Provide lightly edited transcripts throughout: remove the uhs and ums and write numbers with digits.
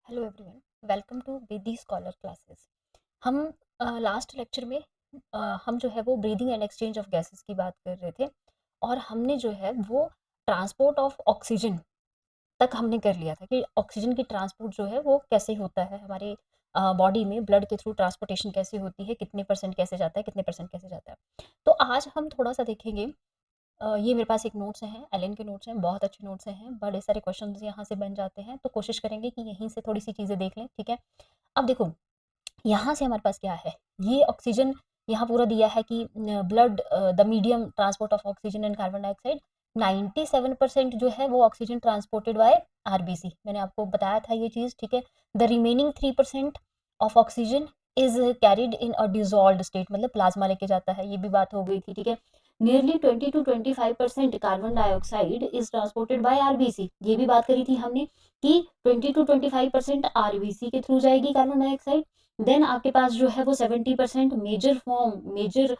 Hello everyone, welcome to वेदी scholar classes. हम last lecture में हम जो है वो breathing and exchange of gases की बात कर रहे थे और हमने जो है वो ट्रांसपोर्ट ऑफ ऑक्सीजन तक हमने कर लिया था कि ऑक्सीजन की ट्रांसपोर्ट जो है वो कैसे होता है हमारे बॉडी में, ब्लड के थ्रू ट्रांसपोर्टेशन कैसे होती है, कितने परसेंट कैसे जाता है, कितने परसेंट कैसे जाता है। तो आज हम थोड़ा सा देखेंगे। ये मेरे पास एक नोट्स हैं, एलन के नोट्स हैं, बहुत अच्छे नोट्स हैं, बड़े सारे क्वेश्चंस यहाँ से बन जाते हैं, तो कोशिश करेंगे कि यहीं से थोड़ी सी चीज़ें देख लें, ठीक है। अब देखो, यहाँ से हमारे पास क्या है, ये ऑक्सीजन यहाँ पूरा दिया है कि blood the medium transport of oxygen and carbon dioxide 97% जो है वो ऑक्सीजन ट्रांसपोर्टेड बाय आरबीसी। मैंने आपको बताया था ये चीज़, ठीक है। The remaining 3% of oxygen is carried in a dissolved state, मतलब प्लाज्मा लेके जाता है, ये भी बात हो गई थी, ठीक है। Nearly 20 to 25% carbon dioxide is transported by RBC, ये भी बात करी थी हमने कि 20 to 25% आरबीसी के थ्रू जाएगी कार्बन डाइऑक्साइड। देन आपके पास जो है वो 70% मेजर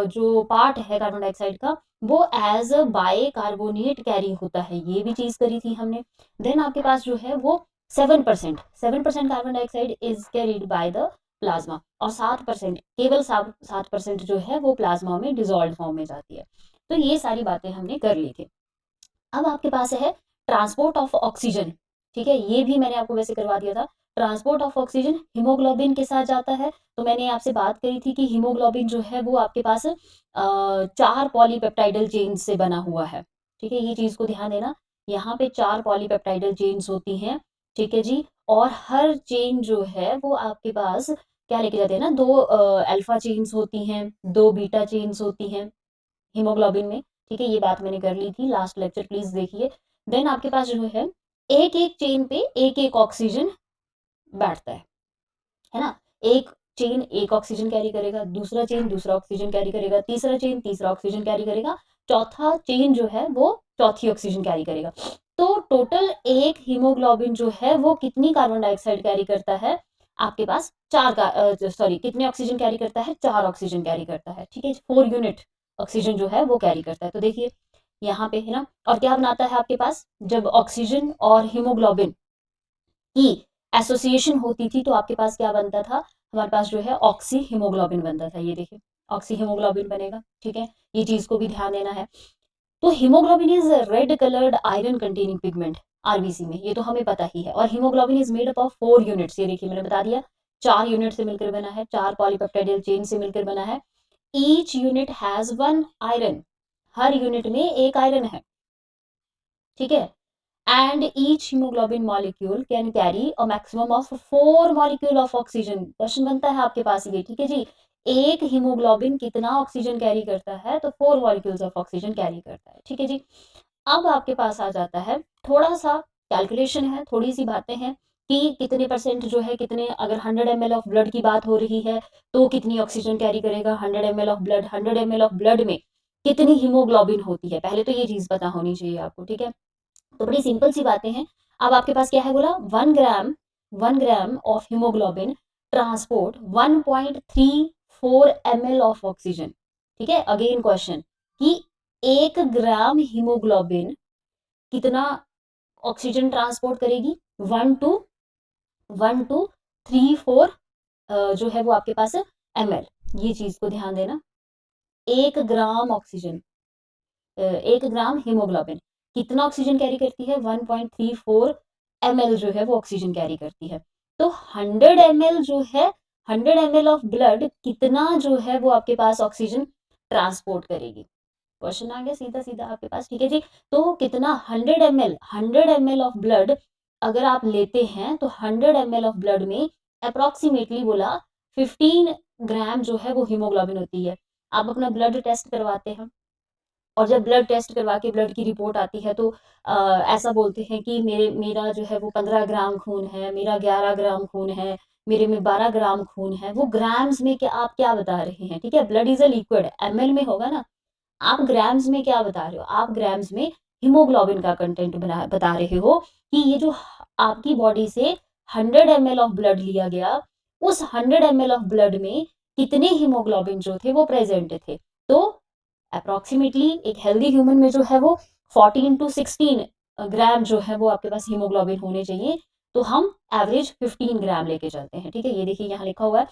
जो पार्ट है कार्बन डाइऑक्साइड का वो as a bicarbonate carry होता है, ये भी चीज करी थी हमने। देन आपके पास जो है वो 7% carbon dioxide is carried by the plasma और 7%, केवल 7% जो है वो प्लाज्मा में डिजोल्व फॉर्म में जाती है। तो ये सारी बातें हमने कर ली थी। अब आपके पास है ट्रांसपोर्ट ऑफ ऑक्सीजन, ठीक है, ये भी मैंने आपको वैसे करवा दिया था। ट्रांसपोर्ट ऑफ ऑक्सीजन हीमोग्लोबिन के साथ जाता है, तो मैंने आपसे बात करी थी कि हीमोग्लोबिन जो है वो आपके पास 4 पॉलीपेप्टाइडल चेन से बना हुआ है, ठीक है, ये चीज को ध्यान देना। यहाँ पे 4 पॉलीपेप्टाइडल चेन्स होती हैं, ठीक है जी। और हर चेन जो है वो आपके पास क्या लेके जाते हैं ना, 2 अल्फा चेन्स होती हैं, 2 बीटा चेन्स होती हैं हीमोग्लोबिन में, ठीक है, ये बात मैंने कर ली थी लास्ट लेक्चर, प्लीज देखिए। देन आपके पास जो है एक एक चेन पे एक एक ऑक्सीजन बैठता है ना। एक चेन एक ऑक्सीजन कैरी करेगा, दूसरा चेन दूसरा ऑक्सीजन कैरी करेगा, तीसरा चेन तीसरा ऑक्सीजन कैरी करेगा, चौथा चेन जो है वो चौथी ऑक्सीजन कैरी करेगा। तो टोटल एक हीमोग्लोबिन जो है वो कितनी कार्बन डाइऑक्साइड कैरी करता है, आपके पास चार का सॉरी कितने ऑक्सीजन कैरी करता है, 4 ऑक्सीजन कैरी करता है, ठीक है, 4 यूनिट ऑक्सीजन जो है वो कैरी करता है। तो देखिए यहाँ पे है ना, और क्या बनाता है आपके पास, जब ऑक्सीजन और हीमोग्लोबिन की एसोसिएशन होती थी तो आपके पास क्या बनता था, हमारे पास जो है ऑक्सी हीमोग्लोबिन बनता था, ये देखिए ऑक्सी हीमोग्लोबिन बनेगा, ठीक है, ये चीज को भी ध्यान देना है। तो haemoglobin is red coloured iron containing pigment RBC में, ये तो हमें पता ही है। और haemoglobin is made up of 4 units, ये देखिए मैंने बता दिया, 4 यूनिट से मिलकर बना है, 4 पॉलीपेप्टाइडल चेन से मिलकर बना है। Each unit has 1 iron, her unit में एक आयरन है, ठीक है। And each haemoglobin molecule can carry a maximum of 4 molecule of oxygen. Question बनता है आपके पास ये, ठीक है जी, एक हीमोग्लोबिन कितना ऑक्सीजन कैरी करता है, तो 4 मॉलिक्यूल्स ऑफ ऑक्सीजन कैरी करता है, ठीक है जी। अब आपके पास आ जाता है थोड़ा सा कैलकुलेशन है, थोड़ी सी बातें हैं कि कितने परसेंट जो है, कितने, अगर 100 ml ऑफ ब्लड की बात हो रही है तो कितनी ऑक्सीजन कैरी करेगा, 100 ml of blood, 100 ml of blood में कितनी हीमोग्लोबिन होती है, पहले तो ये चीज पता होनी चाहिए आपको, ठीक है। तो बड़ी सिंपल सी बातें हैं। अब आपके पास क्या है बोला, 1 gram of haemoglobin transport 1.34 ml of oxygen, ठीक है। अगेन क्वेश्चन कि 1 ग्राम हीमोग्लोबिन कितना ऑक्सीजन ट्रांसपोर्ट करेगी, 1 to 1 to 3 4 जो है वो आपके पास ml, ये चीज को ध्यान देना। 1 ग्राम ऑक्सीजन, 1 ग्राम हीमोग्लोबिन कितना ऑक्सीजन कैरी करती है, 1.34 ml जो है वो ऑक्सीजन कैरी करती है। तो 100 ml जो है, 100 ml ऑफ ब्लड कितना जो है वो आपके पास ऑक्सीजन ट्रांसपोर्ट करेगी। क्वेश्चन आ गया सीधा सीधा आपके पास, ठीक है जी। तो कितना, 100 ml ऑफ ब्लड अगर आप लेते हैं तो 100 ml ऑफ ब्लड में अप्रोक्सीमेटली बोला 15 ग्राम जो है वो हीमोग्लोबिन होती है। आप अपना ब्लड टेस्ट करवाते हैं और जब ब्लड टेस्ट करवा के ब्लड की रिपोर्ट आती है तो ऐसा बोलते हैं कि मेरा जो है वो 15 ग्राम खून है, मेरा 11 ग्राम खून है, मेरे में 12 ग्राम खून है। वो ग्राम्स में क्या, आप क्या बता रहे हैं, ठीक है, blood is a liquid, ML में होगा ना, आप ग्राम्स में क्या बता रहे हो, आप ग्राम्स में हीमोग्लोबिन का कंटेंट बता रहे हो कि ये जो आपकी बॉडी से 100 ml ऑफ ब्लड लिया गया, उस 100 ml ऑफ ब्लड में कितने हीमोग्लोबिन जो थे वो प्रेजेंट थे। तो अप्रोक्सीमेटली एक हेल्दी ह्यूमन में जो है वो 14 to 16 ग्राम जो है वो आपके पास हीमोग्लोबिन होने चाहिए। तो हम एवरेज 15 ग्राम लेके चलते हैं, ठीक है। ये देखिए यहाँ लिखा हुआ है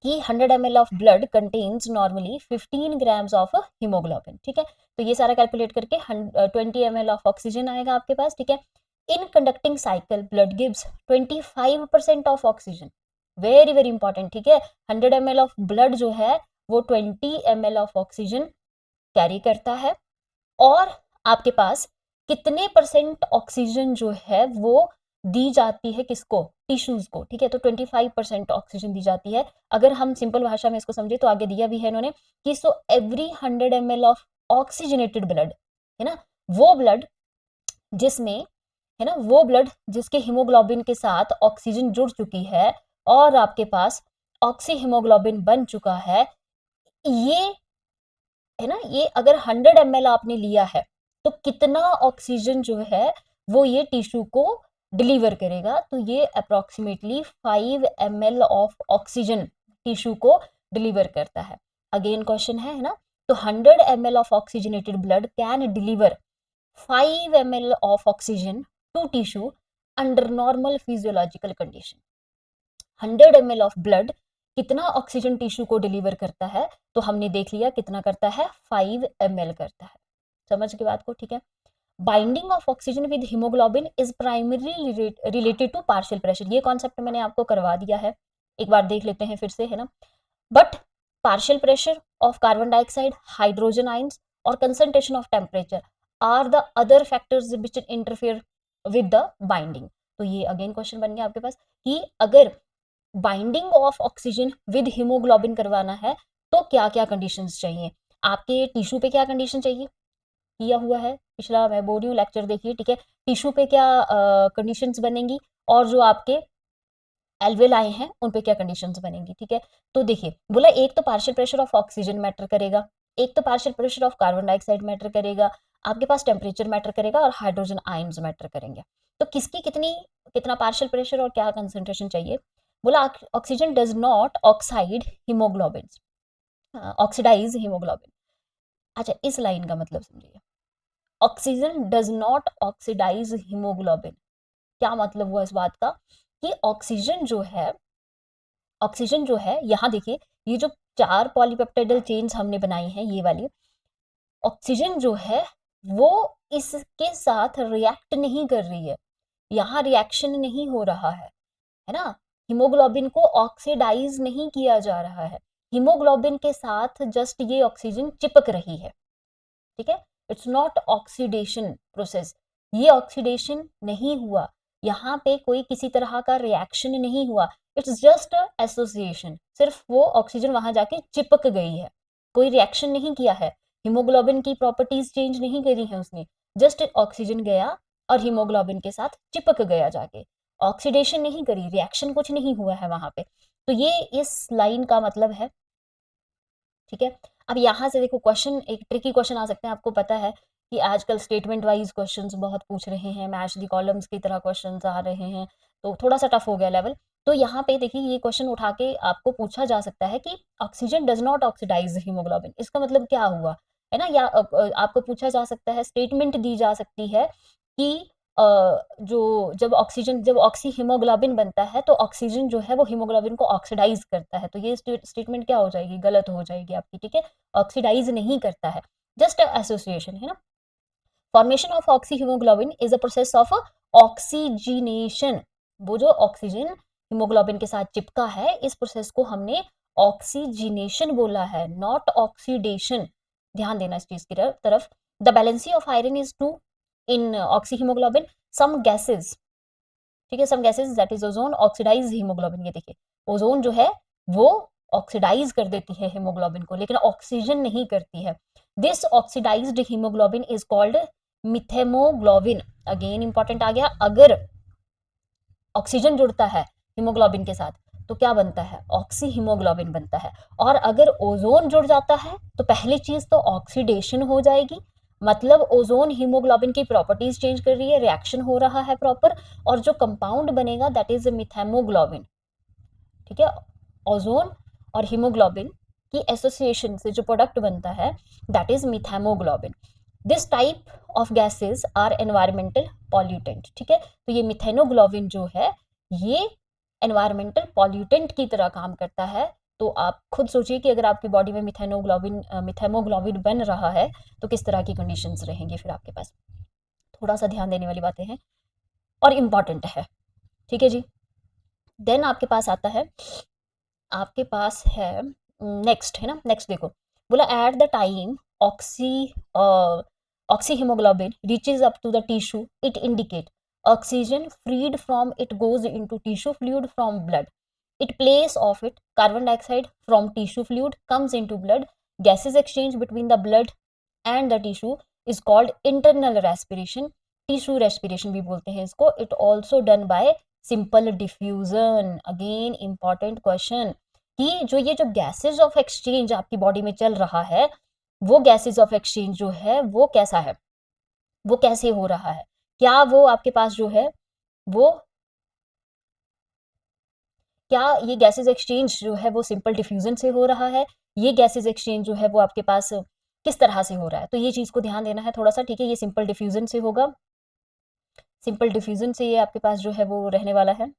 कि 100 ml of blood contains normally 15 grams of haemoglobin, ठीक है। तो ये सारा कैलकुलेट करके 20 ml ऑफ ऑक्सीजन आएगा आपके पास, ठीक है। In conducting cycle blood gives 25% of oxygen, very very important, ठीक है। 100 ml ऑफ ब्लड जो है वो 20 ml ऑफ ऑक्सीजन कैरी करता है, और आपके पास कितने परसेंट ऑक्सीजन जो है वो दी जाती है किसको, टिश्यूज को, ठीक है। तो 25% ऑक्सीजन दी जाती है। अगर हम सिंपल भाषा में इसको समझे तो आगे दिया भी है इन्होंने कि so every 100 ml of oxygenated blood, है ना, वो ब्लड जिसमें, है ना, वो ब्लड जिसके हीमोग्लोबिन के साथ ऑक्सीजन जुड़ चुकी है और आपके पास ऑक्सी हीमोग्लोबिन बन चुका है, ये, है ना, ये अगर 100 ml आपने लिया है तो कितना ऑक्सीजन जो है वो ये टिश्यू को डिलीवर करेगा, तो ये approximately 5 ml of oxygen tissue को डिलीवर करता है। अगेन क्वेश्चन है ना, तो 100 ml of oxygenated blood can deliver 5 ml of oxygen to tissue under normal physiological condition. 100 ml of blood कितना ऑक्सीजन टिश्यू को डिलीवर करता है, तो हमने देख लिया कितना करता है, 5 ml करता है। समझ के बात को, ठीक है। Binding of oxygen with haemoglobin is primary related to partial pressure, ये कॉन्सेप्ट मैंने आपको करवा दिया है, एक बार देख लेते हैं फिर से, है ना। But partial pressure of carbon dioxide, hydrogen ions और concentration of temperature are the other factors which interfere with the binding. तो ये अगेन क्वेश्चन बन गया आपके पास कि अगर binding of oxygen with haemoglobin करवाना है तो क्या क्या कंडीशंस चाहिए, आपके टिश्यू पे क्या कंडीशन चाहिए, किया हुआ है पिछला, मैं बोल रही हूँ लेक्चर देखिए, ठीक है। टिश्यू पे क्या कंडीशंस बनेंगी और जो आपके एल्वेलाई हैं उन पे क्या कंडीशंस बनेंगी, ठीक है। तो देखिए बोला एक तो partial pressure of oxygen matter करेगा, एक तो partial pressure of carbon dioxide matter करेगा, आपके पास टेम्परेचर मैटर करेगा और हाइड्रोजन आयंस मैटर करेंगे। तो किसकी कितनी, कितना पार्शियल प्रेशर और क्या कंसंट्रेशन चाहिए, बोला oxygen does not oxide haemoglobin, oxidise haemoglobin. अच्छा इस लाइन का मतलब समझिए, oxygen does not oxidise haemoglobin, क्या मतलब हुआ इस बात का कि ऑक्सीजन जो है, ऑक्सीजन जो है यहाँ देखिए ये जो 4 पॉलीपेप्टाइडल चेन्स हमने बनाई हैं ये वाली, ऑक्सीजन जो है वो इसके साथ रिएक्ट नहीं कर रही है, यहाँ रिएक्शन नहीं हो रहा है ना, हीमोग्लोबिन को ऑक्सीडाइज नहीं किया जा रहा है, हीमोग्लोबिन के साथ जस्ट ये ऑक्सीजन चिपक रही है, ठीक है। इट्स नॉट ऑक्सीडेशन प्रोसेस, ये ऑक्सीडेशन नहीं हुआ, यहाँ पे कोई किसी तरह का रिएक्शन नहीं हुआ, इट्स जस्ट एसोसिएशन, सिर्फ वो ऑक्सीजन वहां जाके चिपक गई है, कोई रिएक्शन नहीं किया है, हीमोग्लोबिन की प्रॉपर्टीज चेंज नहीं करी है उसने, जस्ट ऑक्सीजन गया और हीमोग्लोबिन के साथ चिपक गया जाके, ऑक्सीडेशन नहीं करी, रिएक्शन कुछ नहीं हुआ है वहां पे। तो ये इस लाइन का मतलब है, ठीक है। अब यहाँ से देखो क्वेश्चन, एक ट्रिकी क्वेश्चन आ सकते हैं, आपको पता है कि आजकल स्टेटमेंट वाइज क्वेश्चंस बहुत पूछ रहे हैं, मैच दी कॉलम्स की तरह क्वेश्चंस आ रहे हैं, तो थोड़ा सा टफ हो गया लेवल। तो यहाँ पे देखिए ये क्वेश्चन उठा के आपको पूछा जा सकता है कि oxygen does not oxidise haemoglobin, इसका मतलब क्या हुआ, है ना, या आपको पूछा जा सकता है, स्टेटमेंट दी जा सकती है कि जो जब ऑक्सीजन, जब ऑक्सी हीमोग्लोबिन बनता है तो ऑक्सीजन जो है वो हीमोग्लोबिन को ऑक्सीडाइज करता है, तो ये स्टेटमेंट क्या हो जाएगी, गलत हो जाएगी आपकी, ठीक है। ऑक्सीडाइज नहीं करता है, जस्ट एसोसिएशन, है ना। Formation of oxy haemoglobin is a process of oxygenation, वो जो ऑक्सीजन हीमोग्लोबिन के साथ चिपका है इस प्रोसेस को हमने ऑक्सीजिनेशन बोला है, नॉट ऑक्सीडेशन, ध्यान देना इस चीज की तरफ। The valency of iron is 2 in oxy haemoglobin, some gases, ठीक है, some gases that is ozone oxidise haemoglobin, ये देखिए ओजोन जो है वो ऑक्सीडाइज कर देती है हीमोग्लोबिन को, लेकिन ऑक्सीजन नहीं करती है। This oxidised haemoglobin is called methaemoglobin, again important आ गया, अगर ऑक्सीजन जुड़ता है हीमोग्लोबिन के साथ तो क्या बनता है, ऑक्सी हीमोग्लोबिन बनता है, और अगर ओजोन जुड़ जाता है तो पहली चीज तो ऑक्सीडेशन हो जाएगी, मतलब ओजोन हीमोग्लोबिन की प्रॉपर्टीज चेंज कर रही है, रिएक्शन हो रहा है प्रॉपर, और जो कंपाउंड बनेगा दैट इज मिथेमोग्लोबिन, ठीक है। ओजोन और हीमोग्लोबिन की एसोसिएशन से जो प्रोडक्ट बनता है that is methaemoglobin. This type of gases are environmental pollutant, ठीक है। तो ये मिथेनोग्लोबिन जो है ये एनवायरमेंटल पॉल्यूटेंट की तरह काम करता है। तो आप खुद सोचिए कि अगर आपकी बॉडी में मिथेमोग्लोबिन बन रहा है तो किस तरह की कंडीशंस रहेंगी फिर आपके पास। थोड़ा सा ध्यान देने वाली बातें हैं और इम्पॉर्टेंट है, ठीक है जी। देन आपके पास आता है, आपके पास है नेक्स्ट, है ना। नेक्स्ट देखो, बोला at the time oxyhaemoglobin reaches up to the tissue it indicate oxygen freed from it goes into tissue fluid from blood it place of it carbon dioxide from tissue fluid comes into blood gases exchange between the blood and the tissue is called internal respiration tissue respiration भी बोलते हैं इसको। it also done by simple diffusion again important question कि जो ये जो gases of exchange आपकी body में चल रहा है वो गैसेज ऑफ एक्सचेंज जो है वो कैसा है, वो कैसे हो रहा है, क्या वो आपके पास जो है वो क्या ये गैसेज एक्सचेंज जो है वो सिंपल डिफ्यूजन से हो रहा है, ये गैसेज एक्सचेंज जो है वो आपके पास किस तरह से हो रहा है। तो ये चीज को ध्यान देना है थोड़ा सा, ठीक है। ये सिंपल डिफ्यूजन से होगा, सिंपल डिफ्यूजन से ये आपके पास जो है वो रहने वाला है।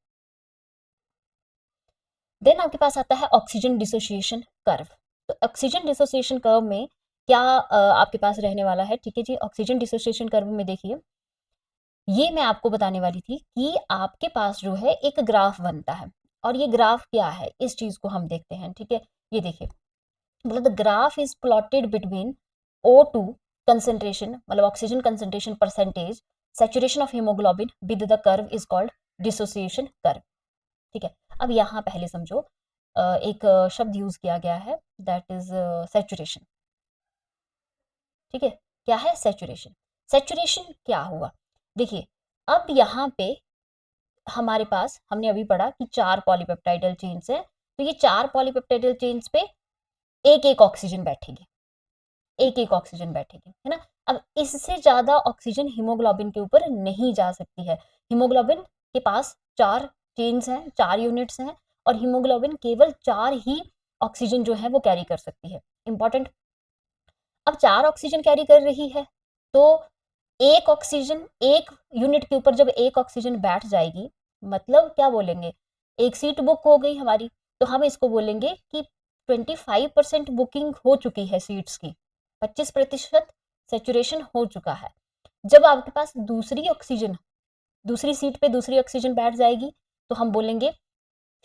देन आपके पास आता है ऑक्सीजन डिसोसिएशन कर्व। तो ऑक्सीजन डिसोसिएशन कर्व में क्या आपके पास रहने वाला है, ठीक है जी। ऑक्सीजन डिसोसिएशन कर्व में देखिए, ये मैं आपको बताने वाली थी कि आपके पास जो है एक ग्राफ बनता है और ये ग्राफ क्या है इस चीज को हम देखते हैं, ठीक है। ये देखिए, मतलब the graph is plotted between O2 concentration, मतलब oxygen concentration percentage, saturation of haemoglobin with the curve is called dissociation curve, ठीक है। अब यहाँ पहले समझो एक शब्द यूज किया गया है दैट इज सैचुरेशन, ठीक है। क्या है सैचुरेशन, सैचुरेशन क्या हुआ, देखिए अब यहाँ पे हमारे पास हमने अभी पढ़ा कि 4 पॉलीपेप्टाइडल चेन्स है, तो ये 4 पॉलीपेप्टाइडल चेन्स पे एक एक ऑक्सीजन बैठेगी, एक एक ऑक्सीजन बैठेगी, है ना। अब इससे ज्यादा ऑक्सीजन हीमोग्लोबिन के ऊपर नहीं जा सकती है। हीमोग्लोबिन के पास 4 चेन्स हैं, 4 यूनिट्स हैं और हीमोग्लोबिन केवल 4 ही ऑक्सीजन जो है वो कैरी कर सकती है। इंपॉर्टेंट, अब 4 ऑक्सीजन कैरी कर रही है तो एक ऑक्सीजन, एक यूनिट के ऊपर जब एक ऑक्सीजन बैठ जाएगी मतलब क्या बोलेंगे, एक सीट बुक हो गई हमारी, तो हम इसको बोलेंगे कि 25% बुकिंग हो चुकी है सीट्स की, 25% सेचुरेशन हो चुका है। जब आपके पास दूसरी ऑक्सीजन, दूसरी सीट पे दूसरी ऑक्सीजन बैठ जाएगी तो हम बोलेंगे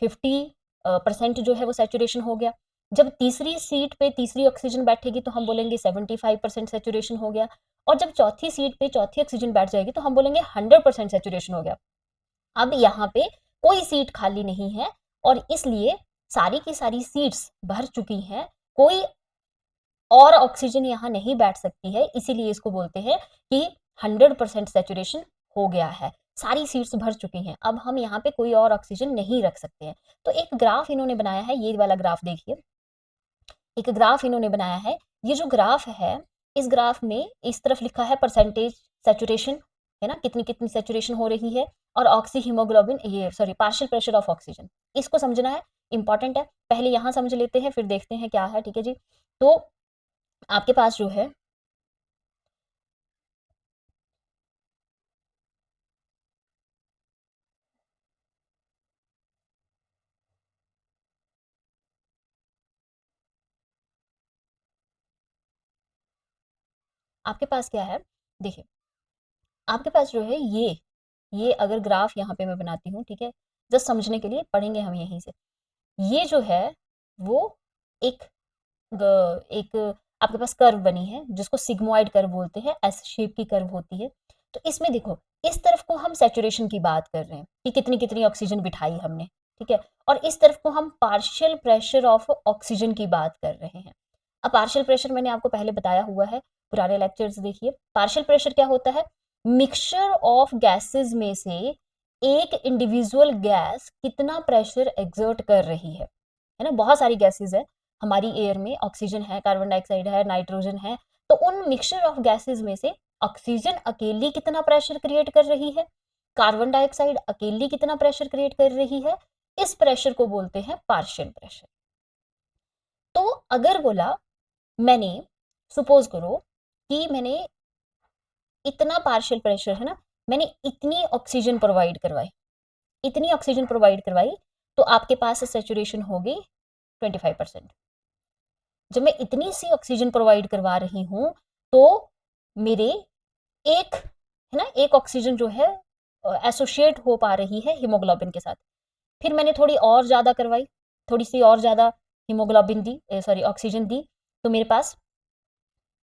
50% जो है वो सेचुरेशन हो गया। जब तीसरी सीट पे तीसरी ऑक्सीजन बैठेगी तो हम बोलेंगे 75% सेचुरेशन हो गया। और जब चौथी सीट पे चौथी ऑक्सीजन बैठ जाएगी तो हम बोलेंगे 100% सेचुरेशन हो गया। अब यहाँ पे कोई सीट खाली नहीं है और इसलिए सारी की सारी सीट्स भर चुकी हैं, कोई और ऑक्सीजन यहाँ नहीं बैठ सकती है, इसीलिए इसको बोलते हैं कि 100% सेचुरेशन हो गया है, सारी सीट्स भर चुकी हैं, अब हम यहाँ पे कोई और ऑक्सीजन नहीं रख सकते हैं। तो एक ग्राफ इन्होंने बनाया है, ये वाला ग्राफ देखिए, एक ग्राफ इन्होंने बनाया है। ये जो ग्राफ है इस ग्राफ में इस तरफ लिखा है परसेंटेज सेचुरेशन, है ना, कितनी कितनी सेचुरेशन हो रही है, और ऑक्सी हीमोग्लोबिन, ये sorry partial pressure of oxygen, इसको समझना है, इंपॉर्टेंट है। पहले यहाँ समझ लेते हैं फिर देखते हैं क्या है, ठीक है जी। तो आपके पास जो है आपके पास क्या है, देखिए आपके पास जो है ये अगर ग्राफ यहाँ पे मैं बनाती हूँ, ठीक है, जस्ट समझने के लिए पढ़ेंगे हम यहीं से। ये जो है वो एक एक आपके पास कर्व बनी है जिसको सिग्मोइड कर्व बोलते हैं, एस शेप की कर्व होती है। तो इसमें देखो इस तरफ को हम सैचुरेशन की बात कर रहे हैं कि कितनी कितनी ऑक्सीजन बिठाई हमने, ठीक है, और इस तरफ को हम पार्शियल प्रेशर ऑफ ऑक्सीजन की बात कर रहे हैं। अब पार्शियल प्रेशर मैंने आपको पहले बताया हुआ है, पुराने लेक्चर्स देखिए। पार्शियल प्रेशर क्या होता है, मिक्सचर ऑफ गैसेस में से एक इंडिविजुअल गैस कितना प्रेशर एग्जर्ट कर रही है ना। बहुत सारी गैसेस है हमारी एयर में, ऑक्सीजन है, कार्बन डाइऑक्साइड है, नाइट्रोजन है, तो उन मिक्सचर ऑफ गैसेस में से ऑक्सीजन अकेली कितना प्रेशर क्रिएट कर रही है, कार्बन डाइऑक्साइड अकेली कितना प्रेशर क्रिएट कर रही है, इस प्रेशर को बोलते हैं पार्शियल प्रेशर। तो अगर बोला मैंने, सपोज करो कि मैंने इतना पार्शियल प्रेशर, है ना, मैंने इतनी ऑक्सीजन प्रोवाइड करवाई, तो आपके पास सैचुरेशन होगी 25%। जब मैं इतनी सी ऑक्सीजन प्रोवाइड करवा रही हूं तो मेरे एक है ना, एक ऑक्सीजन जो है एसोसिएट हो पा रही है हीमोग्लोबिन के साथ। फिर मैंने थोड़ी और ज़्यादा करवाई, थोड़ी सी और ज़्यादा हीमोग्लोबिन दी, सॉरी ऑक्सीजन दी, तो मेरे पास,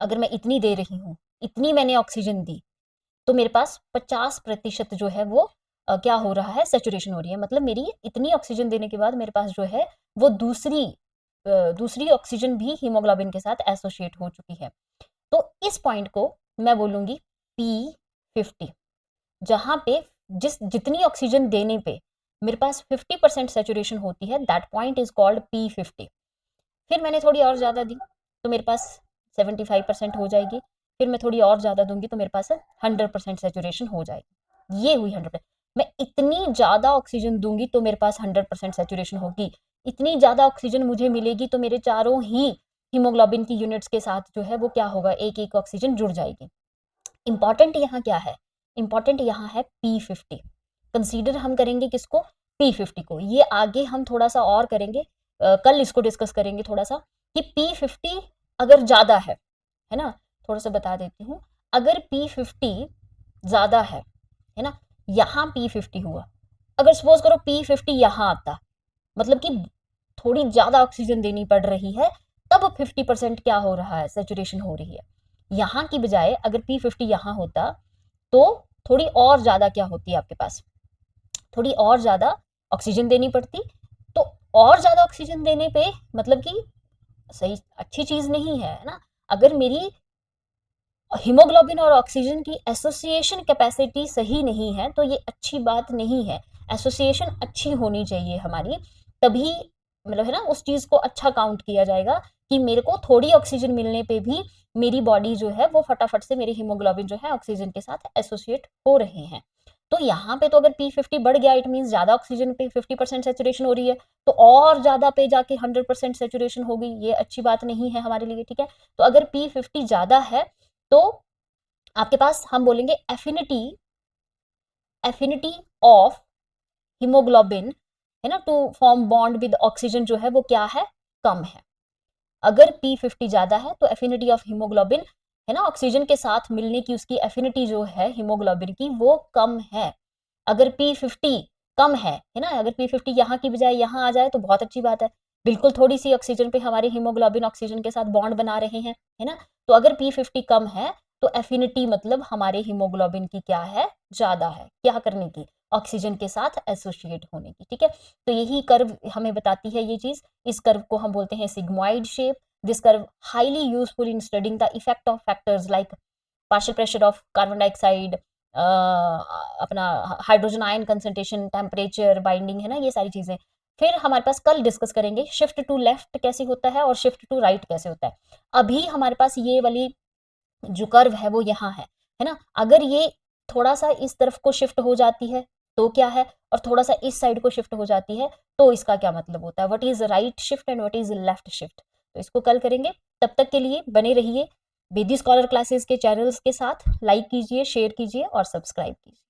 अगर मैं इतनी दे रही हूँ, इतनी मैंने ऑक्सीजन दी, तो मेरे पास 50% जो है वो क्या हो रहा है, सेचुरेशन हो रही है। मतलब मेरी इतनी ऑक्सीजन देने के बाद मेरे पास जो है वो दूसरी ऑक्सीजन भी हीमोग्लोबिन के साथ एसोसिएट हो चुकी है। तो इस पॉइंट को मैं बोलूंगी P50, जहां पे जितनी ऑक्सीजन देने पे मेरे पास 50% सेचुरेशन होती है, that point is called P50। फिर मैंने थोड़ी और ज़्यादा दी तो मेरे पास 75% हो जाएगी। फिर मैं थोड़ी और ज़्यादा दूंगी तो मेरे पास 100% सेचुरेशन हो जाएगी। ये हुई 100%। मैं इतनी ज़्यादा ऑक्सीजन दूंगी तो मेरे पास 100% सेचुरेशन होगी। इतनी ज़्यादा ऑक्सीजन मुझे मिलेगी तो मेरे चारों ही हीमोग्लोबिन की यूनिट्स के साथ जो है वो क्या होगा, एक एक ऑक्सीजन जुड़ जाएगी। इंपॉर्टेंट यहाँ क्या है, इंपॉर्टेंट यहाँ है P50। कंसीडर हम करेंगे किसको, P50 को। ये आगे हम थोड़ा सा और करेंगे, कल इसको डिस्कस करेंगे थोड़ा सा, कि P50 अगर ज्यादा है ना, थोड़ा सा बता देती हूँ। अगर P50 ज्यादा है ना, यहाँ P50 हुआ, अगर सपोज करो P50 यहाँ आता, मतलब कि थोड़ी ज्यादा ऑक्सीजन देनी पड़ रही है, तब 50% क्या हो रहा है, सेचुरेशन हो रही है। यहाँ की बजाय अगर P50 यहाँ होता तो थोड़ी और ज्यादा क्या होती है आपके पास, थोड़ी और ज्यादा ऑक्सीजन देनी पड़ती। तो और ज्यादा ऑक्सीजन देने पे मतलब कि सही अच्छी चीज नहीं है ना। अगर मेरी हीमोग्लोबिन और ऑक्सीजन की एसोसिएशन कैपेसिटी सही नहीं है तो ये अच्छी बात नहीं है। एसोसिएशन अच्छी होनी चाहिए हमारी, तभी मतलब है ना उस चीज को अच्छा काउंट किया जाएगा कि मेरे को थोड़ी ऑक्सीजन मिलने पे भी मेरी बॉडी जो है वो फटाफट से मेरी हीमोग्लोबिन जो है ऑक्सीजन के साथ एसोसिएट हो रहे हैं। तो यहाँ पे तो अगर P50 बढ़ गया, इट मीन ज्यादा ऑक्सीजन पे 50% सेचुरेशन हो रही है, तो और ज्यादा पे जाके 100% सेचुरेशन होगी, ये अच्छी बात नहीं है हमारे लिए, ठीक है। तो अगर P50 ज्यादा है तो आपके पास हम बोलेंगे एफिनिटी ऑफ हीमोग्लोबिन है ना to form bond with oxygen जो है वो क्या है, कम है। अगर P50 ज्यादा है तो एफिनिटी ऑफ हीमोग्लोबिन है ना ऑक्सीजन के साथ मिलने की उसकी एफिनिटी जो है हीमोग्लोबिन की वो कम है। अगर P50 कम है ना, अगर P50 यहाँ की बजाय यहाँ आ जाए तो बहुत अच्छी बात है, बिल्कुल थोड़ी सी ऑक्सीजन पे हमारे हीमोग्लोबिन ऑक्सीजन के साथ बॉन्ड बना रहे हैं, है ना। तो अगर P50 कम है तो एफिनिटी मतलब हमारे हीमोग्लोबिन की क्या है, ज्यादा है, क्या करने की, ऑक्सीजन के साथ एसोसिएट होने की, ठीक है। तो यही कर्व हमें बताती है ये चीज। इस कर्व को हम बोलते हैं sigmoid shape. This curve highly useful in studying the effect of factors like partial pressure of carbon dioxide, अपना hydrogen ion concentration, temperature, binding, है ना, ये सारी चीजें। फिर हमारे पास कल डिस्कस करेंगे शिफ्ट टू लेफ्ट कैसे होता है और शिफ्ट टू राइट कैसे होता है। अभी हमारे पास ये वाली जो कर्व है वो यहाँ है ना। अगर ये थोड़ा सा इस तरफ को शिफ्ट हो जाती है तो क्या है, और थोड़ा सा इस साइड को शिफ्ट हो जाती है तो इसका क्या मतलब होता है, what is right shift and what is left shift. तो इसको कल करेंगे। तब तक के लिए बने रहिए वेदी स्कॉलर क्लासेस के चैनल्स के साथ। लाइक कीजिए, शेयर कीजिए और सब्सक्राइब कीजिए।